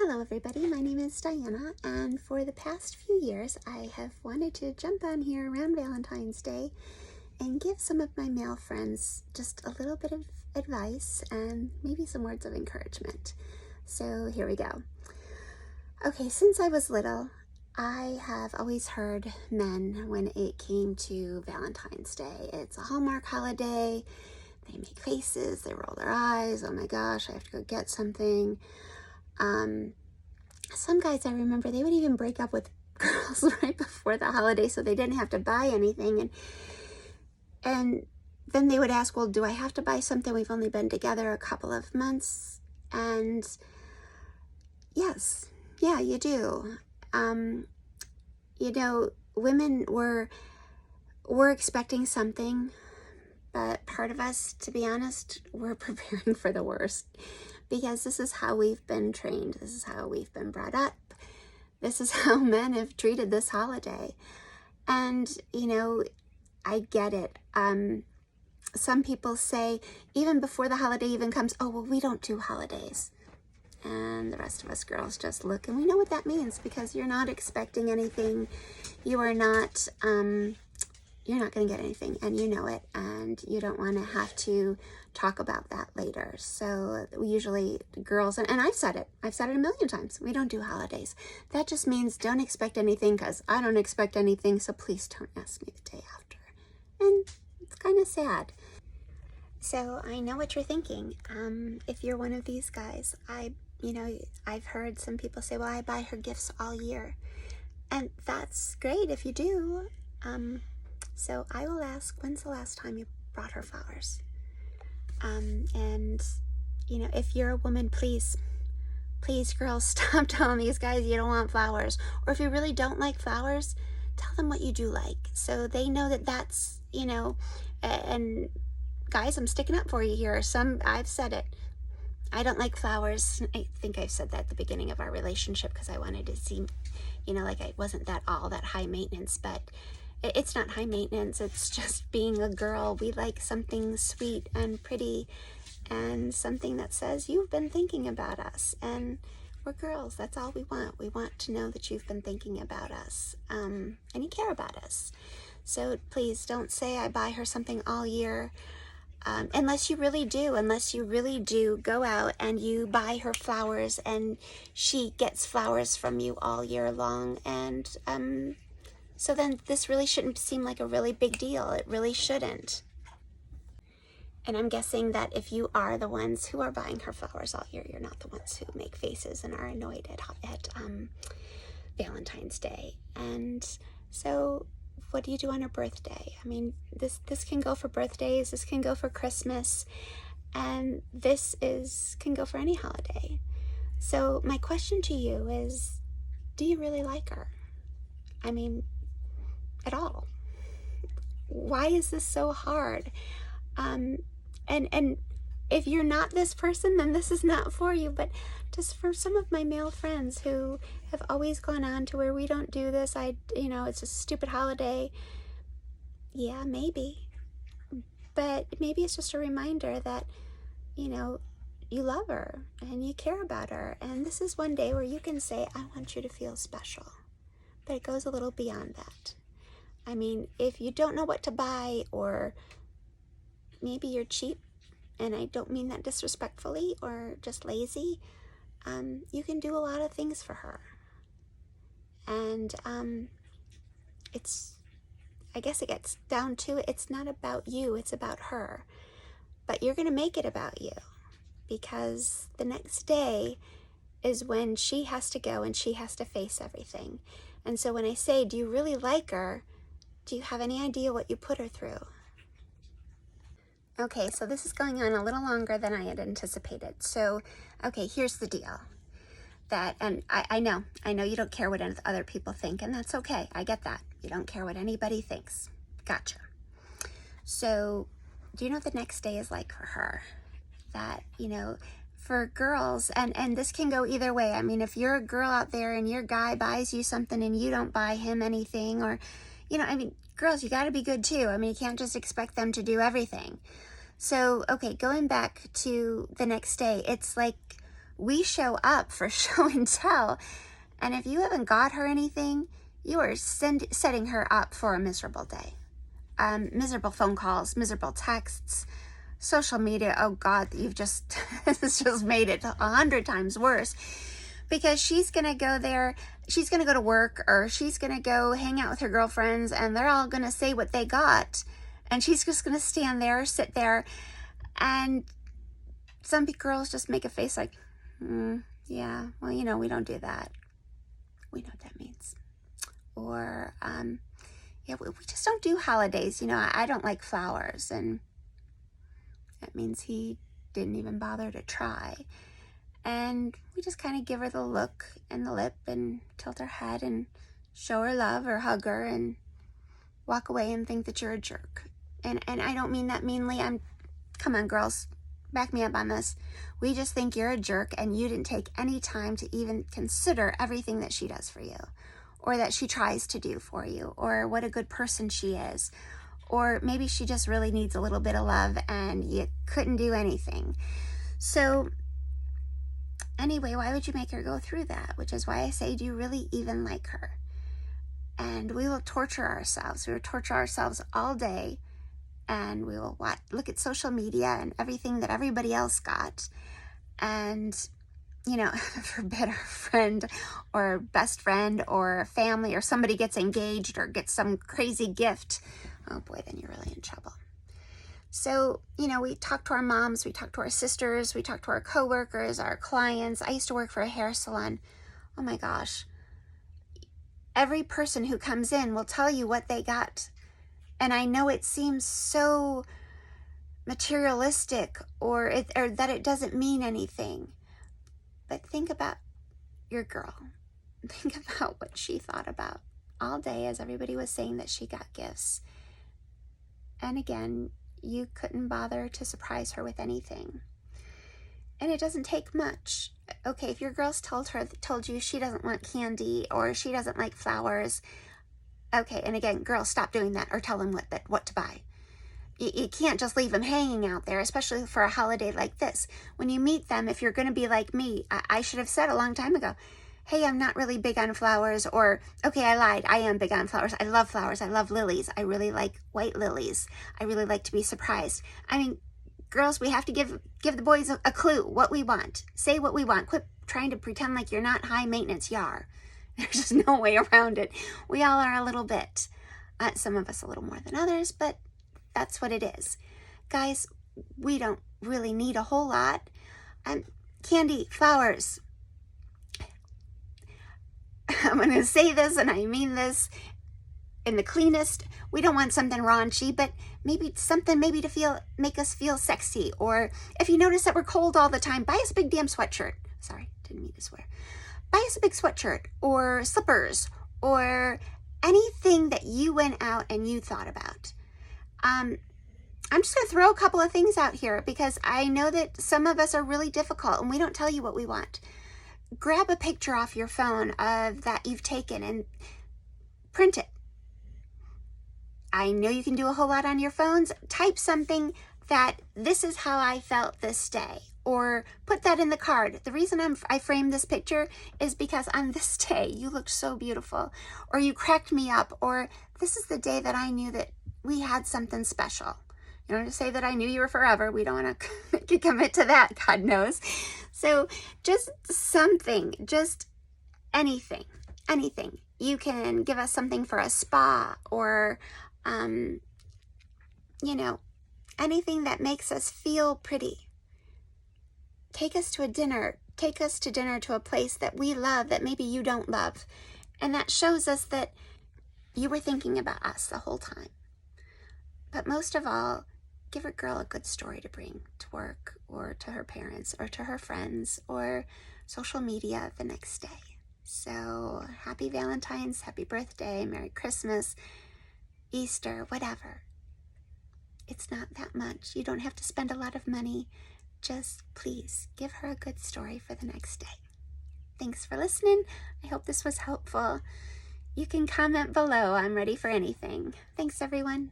Hello everybody, my name is Diana, and for the past few years I have wanted to jump on here around Valentine's Day and give some of my male friends just a little bit of advice and maybe some words of encouragement. So here we go. Okay, since I was little, I have always heard men when it came to Valentine's Day. It's a Hallmark holiday, they make faces, they roll their eyes, oh my gosh, I have to go get something. Some guys, I remember, they would even break up with girls right before the holiday so they didn't have to buy anything. And then they would ask, well, do I have to buy something? We've only been together a couple of months. And yes, yeah, you do. You know, women we're expecting something, but part of us, to be honest, we're preparing for the worst. Because this is how we've been trained. This is how we've been brought up. This is how men have treated this holiday. And, you know, I get it. Some people say, even before the holiday even comes, oh, well, we don't do holidays. And the rest of us girls just look, and we know what that means, because you're not expecting anything. You are not, you're not going to get anything, and you know it, and you don't want to have to talk about that later. So we usually, girls, and I've said it a million times, we don't do holidays. That just means don't expect anything, because I don't expect anything, so please don't ask me the day after. And it's kind of sad. So I know what you're thinking. If you're one of these guys, I've heard some people say, well, I buy her gifts all year. And that's great if you do. So I will ask, when's the last time you brought her flowers? And, you know, if you're a woman, please, girls, stop telling these guys you don't want flowers. Or if you really don't like flowers, tell them what you do like, so they know that that's, you know, and guys, I'm sticking up for you here. I've said it. I don't like flowers. I think I've said that at the beginning of our relationship because I wanted to seem, you know, like I wasn't that high maintenance, but it's not high maintenance. It's just being a girl. We like something sweet and pretty and something that says you've been thinking about us, and we're girls. That's all we want. We want to know that you've been thinking about us, and you care about us. So please don't say I buy her something all year. Unless you really do go out and you buy her flowers and she gets flowers from you all year long. And so then this really shouldn't seem like a really big deal. It really shouldn't. And I'm guessing that if you are the ones who are buying her flowers all year, you're not the ones who make faces and are annoyed at Valentine's Day. And so what do you do on her birthday? I mean, this can go for birthdays, this can go for Christmas, and can go for any holiday. So my question to you is, do you really like her? I mean, at all? Why is this so hard? And if you're not this person, then this is not for you. But just for some of my male friends who have always gone on to where we don't do this, it's a stupid holiday. Yeah, maybe. But maybe it's just a reminder that, you know, you love her and you care about her. And this is one day where you can say, I want you to feel special. But it goes a little beyond that. I mean, if you don't know what to buy, or maybe you're cheap, and I don't mean that disrespectfully or just lazy, you can do a lot of things for her. And I guess it gets down to, it's not about you, it's about her. But you're going to make it about you, because the next day is when she has to go and she has to face everything. And so when I say, do you really like her? Do you have any idea what you put her through? Okay, so this is going on a little longer than I had anticipated. So, okay, here's the deal. And I know you don't care what other people think, and that's okay. I get that. You don't care what anybody thinks. Gotcha. So, do you know what the next day is like for her? That, you know, for girls, and this can go either way. I mean, if you're a girl out there and your guy buys you something and you don't buy him anything, or, you know, I mean, girls, you got to be good too. I mean, you can't just expect them to do everything. So, okay, going back to the next day, it's like We show up for show and tell. And if you haven't got her anything, you are setting her up for a miserable day. Miserable phone calls, miserable texts, social media. Oh God, you've just, this just made it 100 times worse, because she's going to go there. She's going to go to work, or she's going to go hang out with her girlfriends, and they're all going to say what they got. And she's just going to stand there, sit there. And some girls just make a face like, yeah, well, you know, we don't do that. We know what that means. Or, yeah, we just don't do holidays. You know, I don't like flowers. And that means he didn't even bother to try. And we just kind of give her the look and the lip and tilt her head and show her love or hug her and walk away and think that you're a jerk. And I don't mean that meanly. Come on, girls, back me up on this. We just think you're a jerk and you didn't take any time to even consider everything that she does for you, or that she tries to do for you, or what a good person she is. Or maybe she just really needs a little bit of love and you couldn't do anything. So anyway, why would you make her go through that? Which is why I say, do you really even like her? And we will torture ourselves. We will torture ourselves all day. And we will look at social media and everything that everybody else got. And, you know, forbid our friend or best friend or family or somebody gets engaged or gets some crazy gift. Oh boy, then you're really in trouble. So, you know, we talk to our moms, we talk to our sisters, we talk to our coworkers, our clients. I used to work for a hair salon. Oh my gosh. Every person who comes in will tell you what they got. And I know it seems so materialistic or that it doesn't mean anything. But think about your girl. Think about what she thought about all day as everybody was saying that she got gifts. And again, you couldn't bother to surprise her with anything. And it doesn't take much. Okay, if your girl's told you she doesn't want candy or she doesn't like flowers, okay, and again, girls, stop doing that or tell them what to buy. You can't just leave them hanging out there, especially for a holiday like this. When you meet them, if you're going to be like me, I should have said a long time ago, hey, I'm not really big on flowers, or, okay, I lied, I am big on flowers. I love flowers. I love lilies. I really like white lilies. I really like to be surprised. I mean, girls, we have to give the boys a clue what we want. Say what we want. Quit trying to pretend like you're not high maintenance. You are. There's just no way around it. We all are a little bit. Some of us a little more than others, but that's what it is. Guys, we don't really need a whole lot. Candy, flowers. I'm going to say this, and I mean this in the cleanest. We don't want something raunchy, but maybe something to make us feel sexy. Or if you notice that we're cold all the time, buy us a big damn sweatshirt. Sorry, didn't mean to swear. Buy us a big sweatshirt or slippers or anything that you went out and you thought about. I'm just going to throw a couple of things out here because I know that some of us are really difficult and we don't tell you what we want. Grab a picture off your phone of that you've taken and print it. I know you can do a whole lot on your phones. Type something that this is how I felt this day, or put that in the card. The reason I framed this picture is because on this day you looked so beautiful, or you cracked me up, or this is the day that I knew that we had something special. You don't want to say that I knew you were forever. We don't want to commit to that, God knows. So just something, just anything. You can give us something for a spa or, you know, anything that makes us feel pretty. Take us to a dinner. Take us to dinner to a place that we love that maybe you don't love. And that shows us that you were thinking about us the whole time. But most of all, give a girl a good story to bring to work or to her parents or to her friends or social media the next day. So happy Valentine's, happy birthday, Merry Christmas, Easter, whatever. It's not that much. You don't have to spend a lot of money. Just please give her a good story for the next day. Thanks for listening. I hope this was helpful. You can comment below. I'm ready for anything. Thanks, everyone.